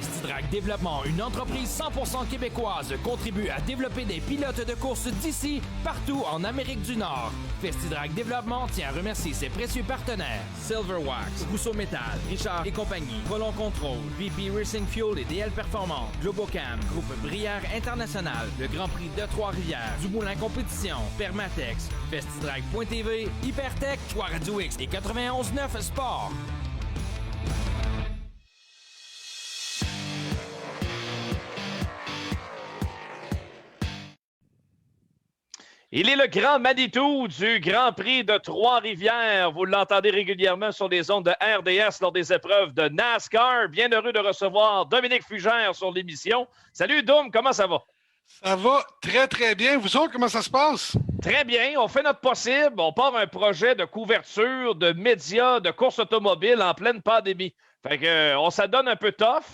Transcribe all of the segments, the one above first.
Festidrag Développement, une entreprise 100% québécoise, contribue à développer des pilotes de course d'ici, partout en Amérique du Nord. Festidrag Développement tient à remercier ses précieux partenaires. Silverwax, Rousseau Métal, Richard et compagnie, Volon Control, VP Racing Fuel et DL Performance, Globocam, Groupe Brière International, le Grand Prix de Trois-Rivières, Dumoulin Compétition, Permatex, Festidrag.tv, Hypertech, Choix Radio X et 91.9 Sport. Il est le grand Manitou du Grand Prix de Trois-Rivières. Vous l'entendez régulièrement sur les ondes de RDS lors des épreuves de NASCAR. Bien heureux de recevoir Dominique Fugère sur l'émission. Salut Dom, comment ça va? Ça va très, très bien. Vous autres, comment ça se passe? Très bien. On fait notre possible. On part un projet de couverture, de médias, de course automobile en pleine pandémie. Fait que, on s'adonne un peu tough,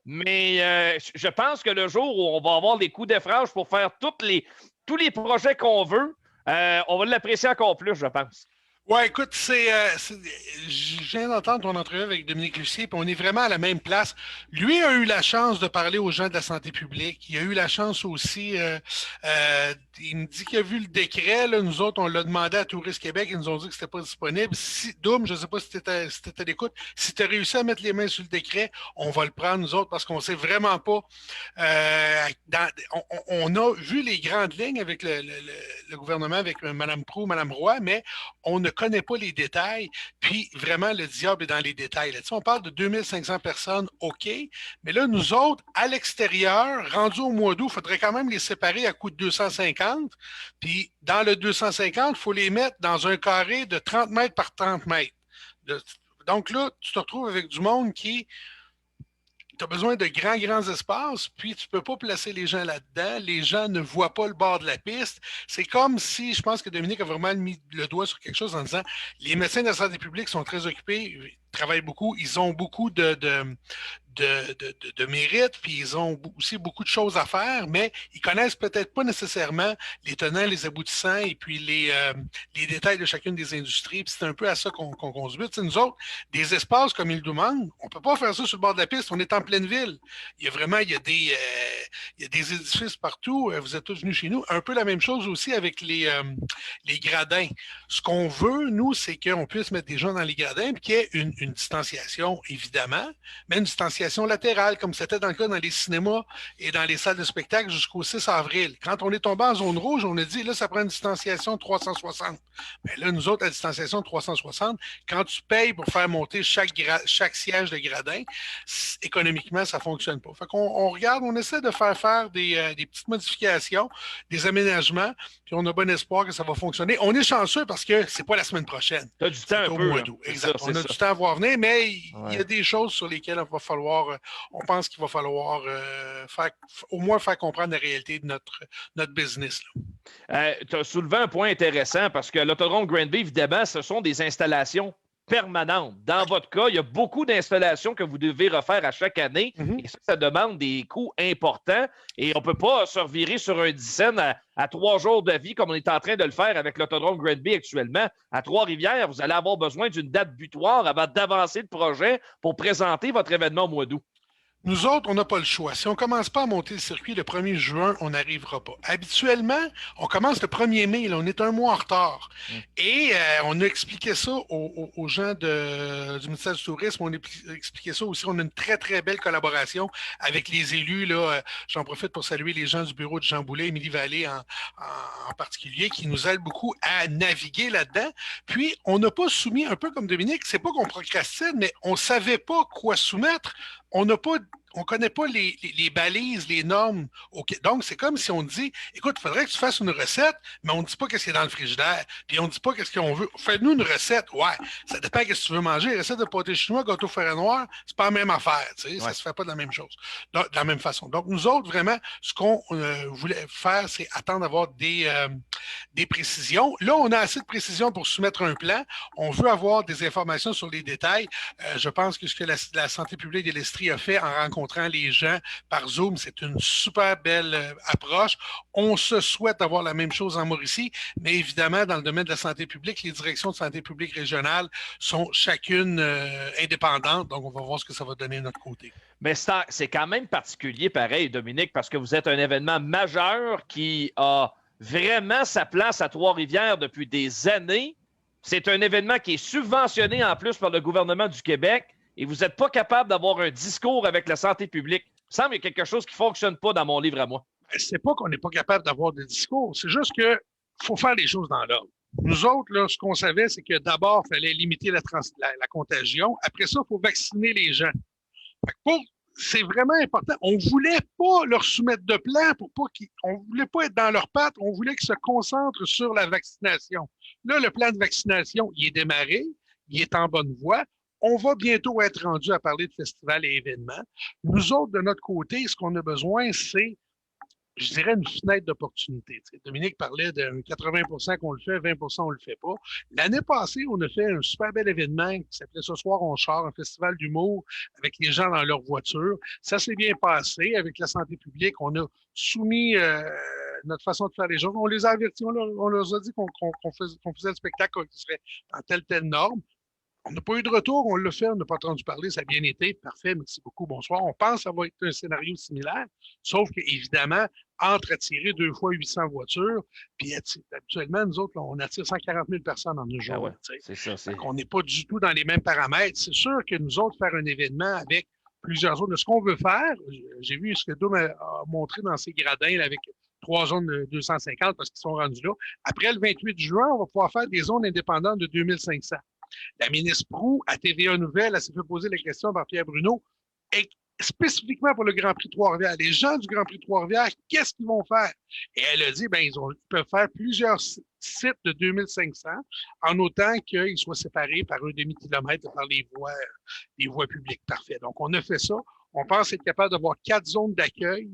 mais je pense que le jour où on va avoir les coups d'effrage pour faire tous les projets qu'on veut, on va l'apprécier encore plus, je pense. Ouais, écoute, je viens d'entendre ton entrevue avec Dominique Lucier, puis on est vraiment à la même place. Lui a eu la chance de parler aux gens de la santé publique. Il a eu la chance aussi, il me dit qu'il a vu le décret. Là, nous autres, on l'a demandé à Tourisme Québec, ils nous ont dit que c'était pas disponible. Doom, je ne sais pas si tu étais à l'écoute, si tu as réussi à mettre les mains sur le décret, on va le prendre, nous autres, parce qu'on ne sait vraiment pas. On a vu les grandes lignes avec le gouvernement, avec Mme Proulx, Mme Roy, mais on ne connaît pas les détails, puis vraiment, le diable est dans les détails. Là. On parle de 2500 personnes, OK, mais là, nous autres, à l'extérieur, rendus au mois d'août, il faudrait quand même les séparer à coût de 250, puis dans le 250, il faut les mettre dans un carré de 30 mètres par 30 mètres. Donc là, tu te retrouves avec du monde qui... Tu as besoin de grands espaces, puis tu ne peux pas placer les gens là-dedans. Les gens ne voient pas le bord de la piste. C'est comme si, je pense que Dominique a vraiment mis le doigt sur quelque chose en disant les médecins de la santé publique sont très occupés, ils travaillent beaucoup, ils ont beaucoup de mérite, puis ils ont aussi beaucoup de choses à faire, mais ils connaissent peut-être pas nécessairement les tenants, les aboutissants et puis les détails de chacune des industries. Puis c'est un peu à ça qu'on se bute. Nous autres, des espaces comme ils le demandent, on peut pas faire ça sur le bord de la piste, on est en pleine ville. Il y a des édifices partout. Vous êtes tous venus chez nous. Un peu la même chose aussi avec les gradins. Ce qu'on veut, nous, c'est qu'on puisse mettre des gens dans les gradins, puis qu'il y ait une distanciation, évidemment, mais une distanciation latérale, comme c'était dans le cas dans les cinémas et dans les salles de spectacle jusqu'au 6 avril. Quand on est tombé en zone rouge, on a dit, là, ça prend une distanciation de 360. Mais là, nous autres, la distanciation de 360, quand tu payes pour faire monter chaque siège de gradin, économiquement, ça ne fonctionne pas. Fait qu'on regarde, on essaie de faire des petites modifications, des aménagements, puis on a bon espoir que ça va fonctionner. On est chanceux parce que c'est pas la semaine prochaine. Tu as du temps un peu. Exact. On a du temps à voir venir, mais il y a des choses sur lesquelles on pense qu'il va falloir au moins faire comprendre la réalité de notre business. Tu as soulevé un point intéressant parce que l'autodrome Granby, évidemment, ce sont des installations permanentes. Dans votre cas, il y a beaucoup d'installations que vous devez refaire à chaque année et ça demande des coûts importants et on ne peut pas se revirer sur un dizaine à 3 jours de vie comme on est en train de le faire avec l'autodrome Granby actuellement. À Trois-Rivières, vous allez avoir besoin d'une date butoir avant d'avancer le projet pour présenter votre événement au mois d'août. Nous autres, on n'a pas le choix. Si on ne commence pas à monter le circuit le 1er juin, on n'arrivera pas. Habituellement, on commence le 1er mai, là, on est un mois en retard. Et on a expliqué ça aux gens du ministère du Tourisme, on a expliqué ça aussi. On a une très, très belle collaboration avec les élus. Là. J'en profite pour saluer les gens du bureau de Jean Boulet, Émilie Vallée en particulier, qui nous aident beaucoup à naviguer là-dedans. Puis, on n'a pas soumis, un peu comme Dominique, c'est pas qu'on procrastine, mais on ne savait pas quoi soumettre. On ne connaît pas les balises, les normes. Okay. Donc, c'est comme si on dit, écoute, il faudrait que tu fasses une recette, mais on ne dit pas qu'est-ce qu'il y a dans le frigidaire, puis on ne dit pas qu'est-ce qu'on veut. Fais-nous une recette. Ouais, ça dépend de ce que tu veux manger. Recette de pâté chinois, gâteau ferret noir, c'est pas la même affaire. Tu sais, ça se fait pas de la même chose, de la même façon. Donc, nous autres, vraiment, ce qu'on voulait faire, c'est attendre d'avoir des précisions. Là, on a assez de précisions pour soumettre un plan. On veut avoir des informations sur les détails. Je pense que ce que la santé publique de l'Estrie a fait en rencontrant rencontrant les gens par Zoom. C'est une super belle approche. On se souhaite avoir la même chose en Mauricie, mais évidemment, dans le domaine de la santé publique, les directions de santé publique régionales sont chacune indépendantes. Donc, on va voir ce que ça va donner de notre côté. Mais c'est quand même particulier, pareil, Dominique, parce que vous êtes un événement majeur qui a vraiment sa place à Trois-Rivières depuis des années. C'est un événement qui est subventionné en plus par le gouvernement du Québec et vous n'êtes pas capable d'avoir un discours avec la santé publique. Il me semble qu'il y a quelque chose qui ne fonctionne pas dans mon livre à moi. C'est pas qu'on n'est pas capable d'avoir des discours, c'est juste qu'il faut faire les choses dans l'ordre. Nous autres, là, ce qu'on savait, c'est que d'abord, il fallait limiter la contagion. Après ça, il faut vacciner les gens. C'est vraiment important. On ne voulait pas leur soumettre de plan on ne voulait pas être dans leurs pattes, on voulait qu'ils se concentrent sur la vaccination. Là, le plan de vaccination, il est démarré, il est en bonne voie. On va bientôt être rendu à parler de festivals et événements. Nous autres, de notre côté, ce qu'on a besoin, c'est, je dirais, une fenêtre d'opportunité. Tu sais, Dominique parlait de 80% qu'on le fait, 20% on le fait pas. L'année passée, on a fait un super bel événement qui s'appelait Ce soir on char, un festival d'humour avec les gens dans leur voiture. Ça s'est bien passé avec la santé publique. On a soumis notre façon de faire les choses. On les a avertis, on leur a dit qu'on faisait le spectacle qui serait en telle norme. On n'a pas eu de retour, on l'a fait, on n'a pas entendu parler, ça a bien été. Parfait, merci beaucoup, bonsoir. On pense que ça va être un scénario similaire, sauf qu'évidemment, entre attirer 2 fois 800 voitures, puis habituellement, nous autres, là, on attire 140 000 personnes en 2 jours. Ah ouais, c'est ça. On n'est pas du tout dans les mêmes paramètres. C'est sûr que nous autres, faire un événement avec plusieurs zones, ce qu'on veut faire, j'ai vu ce que Dom a montré dans ses gradins là, avec 3 zones de 250 parce qu'ils sont rendus là. Après le 28 juin, on va pouvoir faire des zones indépendantes de 2500. La ministre Proulx, à TVA Nouvelle, elle s'est fait poser la question par Pierre Bruno, et spécifiquement pour le Grand Prix Trois-Rivières. Les gens du Grand Prix Trois-Rivières, qu'est-ce qu'ils vont faire? Et elle a dit, ils peuvent faire plusieurs sites de 2500, en autant qu'ils soient séparés par un demi-kilomètre par les voies publiques. Parfait. Donc, on a fait ça. On pense être capable d'avoir 4 zones d'accueil.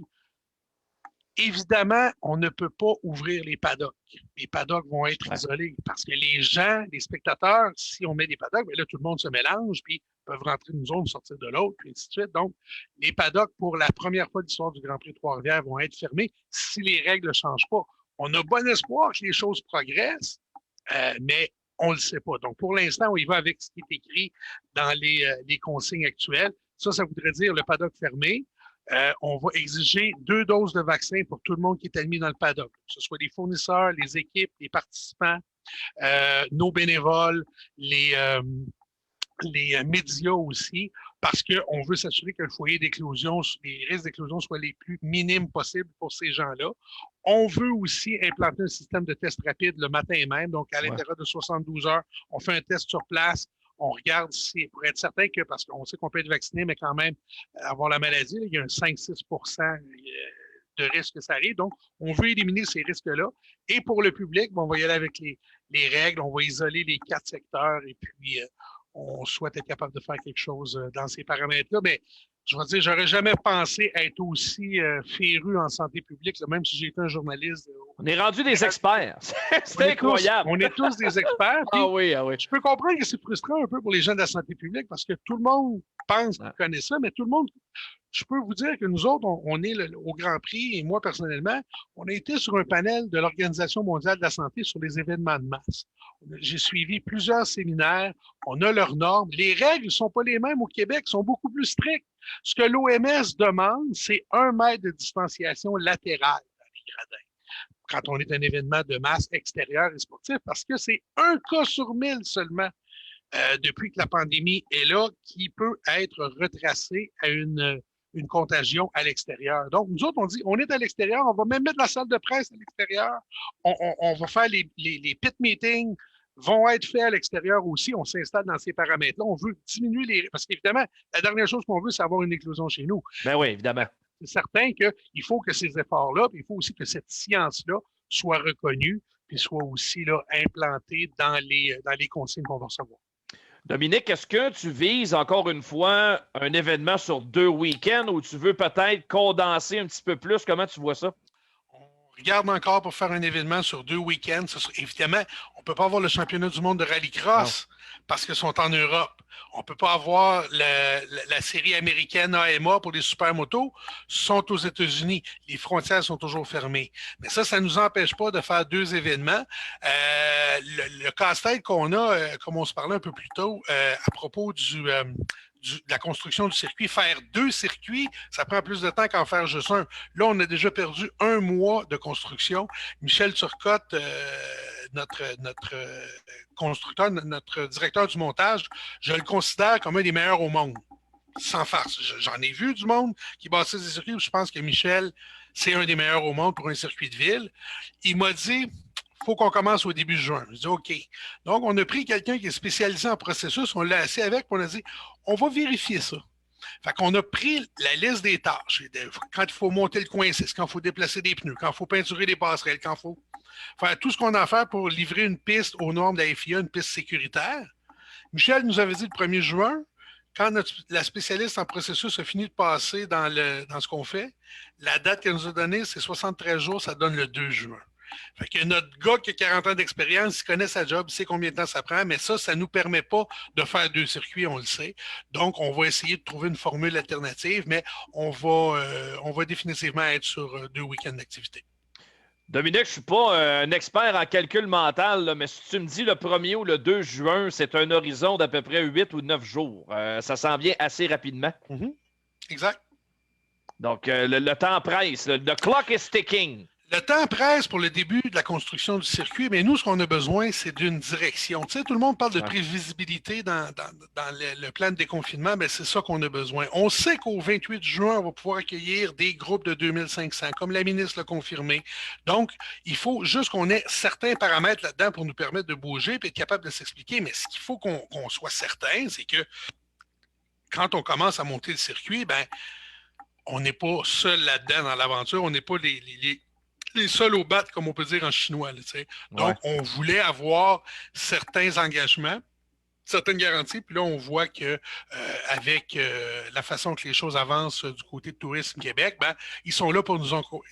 Évidemment, on ne peut pas ouvrir les paddocks. Les paddocks vont être isolés parce que les gens, les spectateurs, si on met des paddocks, là, tout le monde se mélange, puis peuvent rentrer d'une zone, sortir de l'autre, puis ainsi de suite. Donc, les paddocks, pour la première fois de l'histoire du Grand Prix de Trois-Rivières, vont être fermés si les règles ne changent pas. On a bon espoir que les choses progressent, mais on ne le sait pas. Donc, pour l'instant, on y va avec ce qui est écrit dans les consignes actuelles. Ça voudrait dire le paddock fermé. On va exiger 2 doses de vaccin pour tout le monde qui est admis dans le paddock, que ce soit les fournisseurs, les équipes, les participants, nos bénévoles, les médias aussi, parce qu'on veut s'assurer que le foyer d'éclosion, les risques d'éclosion soient les plus minimes possibles pour ces gens-là. On veut aussi implanter un système de test rapide le matin même, donc à l'intérieur de 72 heures, on fait un test sur place. On regarde pour être certain que, parce qu'on sait qu'on peut être vacciné, mais quand même avoir la maladie, là, il y a un 5-6 % de risque que ça arrive. Donc, on veut éliminer ces risques-là. Et pour le public, on va y aller avec les règles, on va isoler les 4 secteurs et puis on souhaite être capable de faire quelque chose dans ces paramètres-là. Mais je vais dire, j'aurais jamais pensé être aussi féru en santé publique, là, même si j'ai été un journaliste. On est rendu des experts. C'est incroyable. On est tous des experts. Ah oui. Je peux comprendre que c'est frustrant un peu pour les gens de la santé publique parce que tout le monde pense qu'ils connaissent ça, mais tout le monde, je peux vous dire que nous autres, on est au Grand Prix et moi personnellement, on a été sur un panel de l'Organisation mondiale de la santé sur les événements de masse. J'ai suivi plusieurs séminaires, on a leurs normes. Les règles ne sont pas les mêmes au Québec, sont beaucoup plus strictes. Ce que l'OMS demande, c'est 1 mètre de distanciation latérale dans les gradins quand on est un événement de masse extérieur et sportif, parce que c'est 1 cas sur 1000 seulement depuis que la pandémie est là qui peut être retracé à une contagion à l'extérieur. Donc, nous autres, on dit, on est à l'extérieur, on va même mettre la salle de presse à l'extérieur, on va faire les pit meetings, vont être faits à l'extérieur aussi, on s'installe dans ces paramètres-là, on veut diminuer les... Parce qu'évidemment, la dernière chose qu'on veut, c'est avoir une éclosion chez nous. Ben oui, évidemment. C'est certain qu'il faut que ces efforts-là, puis il faut aussi que cette science-là soit reconnue, puis soit aussi là, implantée dans les consignes qu'on va recevoir. Dominique, est-ce que tu vises encore une fois un événement sur 2 week-ends ou tu veux peut-être condenser un petit peu plus? Comment tu vois ça? On regarde encore pour faire un événement sur 2 week-ends. Évidemment, on ne peut pas avoir le championnat du monde de rallycross parce qu'ils sont en Europe. On ne peut pas avoir la série américaine AMA pour les supermotos, sont aux États-Unis. Les frontières sont toujours fermées. Mais ça ne nous empêche pas de faire 2 événements. Le casse-tête qu'on a, comme on se parlait un peu plus tôt, à propos de la construction du circuit, faire 2 circuits, ça prend plus de temps qu'en faire juste un. Là, on a déjà perdu 1 mois de construction. Michel Turcotte, notre constructeur, notre directeur du montage, je le considère comme un des meilleurs au monde. Sans farce. J'en ai vu du monde qui bâtissent des circuits. Je pense que Michel, c'est un des meilleurs au monde pour un circuit de ville. Il m'a dit, il faut qu'on commence au début juin. Je dis OK. Donc, on a pris quelqu'un qui est spécialisé en processus, on l'a assis avec, puis on a dit, on va vérifier ça. Fait qu'on a pris la liste des tâches. Quand il faut monter le coin 6, quand il faut déplacer des pneus, quand il faut peinturer des passerelles, quand il faut faire tout ce qu'on a à faire pour livrer une piste aux normes de la FIA, une piste sécuritaire. Michel nous avait dit le 1er juin, quand la spécialiste en processus a fini de passer dans ce qu'on fait, la date qu'elle nous a donnée, c'est 73 jours, ça donne le 2 juin. Fait que notre gars qui a 40 ans d'expérience, il connaît sa job, il sait combien de temps ça prend, mais ça ne nous permet pas de faire 2 circuits, on le sait. Donc, on va essayer de trouver une formule alternative, mais on va définitivement être sur 2 week-ends d'activité. Dominique, je ne suis pas un expert en calcul mental, là, mais si tu me dis le 1er ou le 2 juin, c'est un horizon d'à peu près 8 ou 9 jours. Ça s'en vient assez rapidement. Mm-hmm. Exact. Donc, le temps presse. The clock is ticking. Le temps presse pour le début de la construction du circuit, mais nous, ce qu'on a besoin, c'est d'une direction. Tu sais, tout le monde parle de prévisibilité dans le plan de déconfinement, mais c'est ça qu'on a besoin. On sait qu'au 28 juin, on va pouvoir accueillir des groupes de 2500, comme la ministre l'a confirmé. Donc, il faut juste qu'on ait certains paramètres là-dedans pour nous permettre de bouger et être capable de s'expliquer. Mais ce qu'il faut qu'on soit certain, c'est que quand on commence à monter le circuit, ben, on n'est pas seul là-dedans dans l'aventure. On n'est pas les seuls au bat, comme on peut dire en chinois. Là, donc, on voulait avoir certains engagements, certaines garanties, puis là, on voit que avec la façon que les choses avancent du côté de Tourisme Québec, ben, ils sont là pour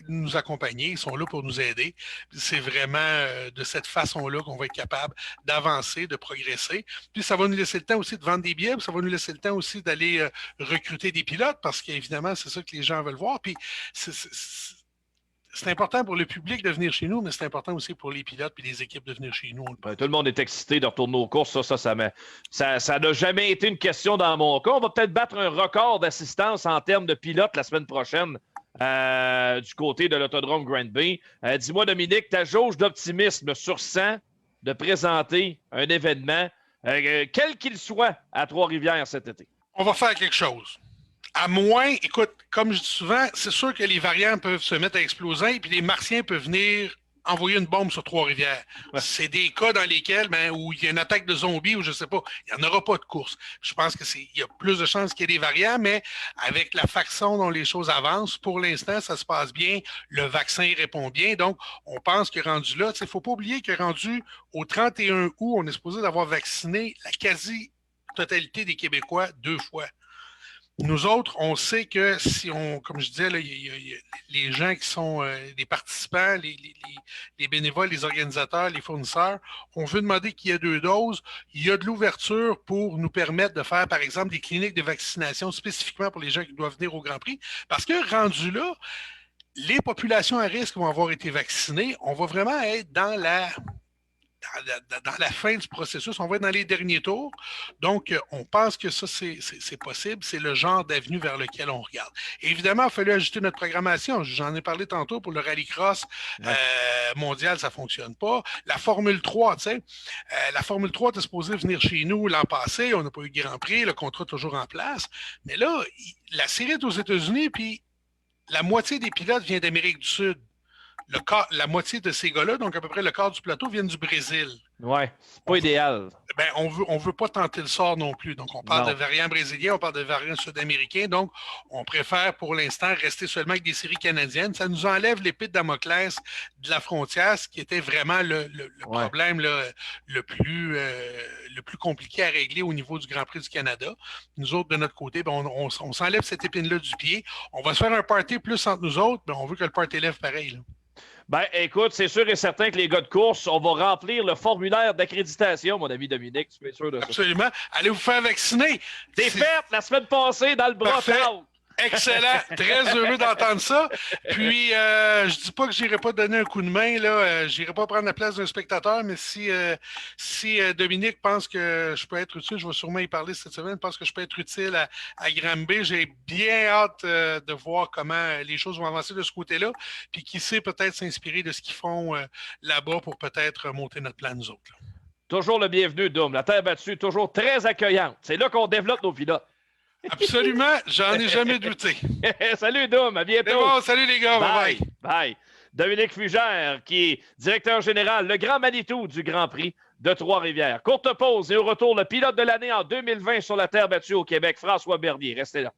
nous accompagner, ils sont là pour nous aider. C'est vraiment de cette façon-là qu'on va être capable d'avancer, de progresser. Puis ça va nous laisser le temps aussi de vendre des billets, puis ça va nous laisser le temps aussi d'aller recruter des pilotes, parce qu'évidemment, c'est ça que les gens veulent voir. Puis c'est important pour le public de venir chez nous, mais c'est important aussi pour les pilotes et les équipes de venir chez nous. Tout le monde est excité de retourner aux courses. Ça n'a jamais été une question dans mon cas. On va peut-être battre un record d'assistance en termes de pilotes la semaine prochaine du côté de l'autodrome Granby. Dis-moi, Dominique, ta jauge d'optimisme sur 100 de présenter un événement, quel qu'il soit, à Trois-Rivières cet été? On va faire quelque chose. À moins, écoute, comme je dis souvent, c'est sûr que les variants peuvent se mettre à exploser, puis les martiens peuvent venir envoyer une bombe sur Trois-Rivières. Ouais. C'est des cas dans lesquels, où il y a une attaque de zombies ou je ne sais pas, il n'y en aura pas de course. Je pense qu'il y a plus de chances qu'il y ait des variants, mais avec la façon dont les choses avancent, pour l'instant, ça se passe bien. Le vaccin répond bien. Donc, on pense que rendu là, il ne faut pas oublier que rendu au 31 août, on est supposé d'avoir vacciné la quasi-totalité des Québécois 2 fois. Nous autres, on sait que si on, comme je disais, y a les gens qui sont les participants, les bénévoles, les organisateurs, les fournisseurs, on veut demander qu'il y ait 2 doses. Il y a de l'ouverture pour nous permettre de faire, par exemple, des cliniques de vaccination spécifiquement pour les gens qui doivent venir au Grand Prix. Parce que rendu là, les populations à risque vont avoir été vaccinées. On va vraiment être dans la fin du processus, on va être dans les derniers tours. Donc, on pense que ça, c'est possible. C'est le genre d'avenue vers lequel on regarde. Et évidemment, il a fallu ajuster notre programmation. J'en ai parlé tantôt pour le rallycross mondial, ça ne fonctionne pas. La Formule 3, tu sais, la Formule 3 était supposée venir chez nous l'an passé. On n'a pas eu de Grand Prix. Le contrat est toujours en place. Mais là, la série est aux États-Unis, puis la moitié des pilotes vient d'Amérique du Sud. La moitié de ces gars-là, donc à peu près le quart du plateau, viennent du Brésil. Ouais, c'est pas idéal. On veut pas tenter le sort non plus. Donc, on parle de variants brésiliens, on parle de variants sud-américains. Donc, on préfère pour l'instant rester seulement avec des séries canadiennes. Ça nous enlève l'épée de Damoclès de la frontière, ce qui était vraiment le problème le plus compliqué à régler au niveau du Grand Prix du Canada. Nous autres, de notre côté, on s'enlève cette épine-là du pied. On va se faire un party plus entre nous autres, on veut que le party lève pareil. Là. Ben, écoute, c'est sûr et certain que les gars de course, on va remplir le formulaire d'accréditation, mon ami Dominique. Tu peux être sûr de ça? Absolument. Allez vous faire vacciner. C'est fait la semaine passée dans le bras. Excellent. Très heureux d'entendre ça. Puis, je dis pas que j'irai pas donner un coup de main, là. J'irai pas prendre la place d'un spectateur, mais si Dominique pense que je peux être utile, je vais sûrement y parler cette semaine, pense que je peux être utile à Granby. J'ai bien hâte de voir comment les choses vont avancer de ce côté-là. Puis, qui sait peut-être s'inspirer de ce qu'ils font là-bas pour peut-être monter notre plan, nous autres. Là. Toujours le bienvenu, Dom. La terre battue, toujours très accueillante. C'est là qu'on développe nos pilotes. Absolument, j'en ai jamais douté. Salut, Dom, à bientôt. C'est bon, salut les gars, bye. Bye. Dominique Fugère, qui est directeur général, le Grand Manitou du Grand Prix de Trois-Rivières. Courte pause et au retour, le pilote de l'année en 2020 sur la terre battue au Québec, François Bernier. Restez là.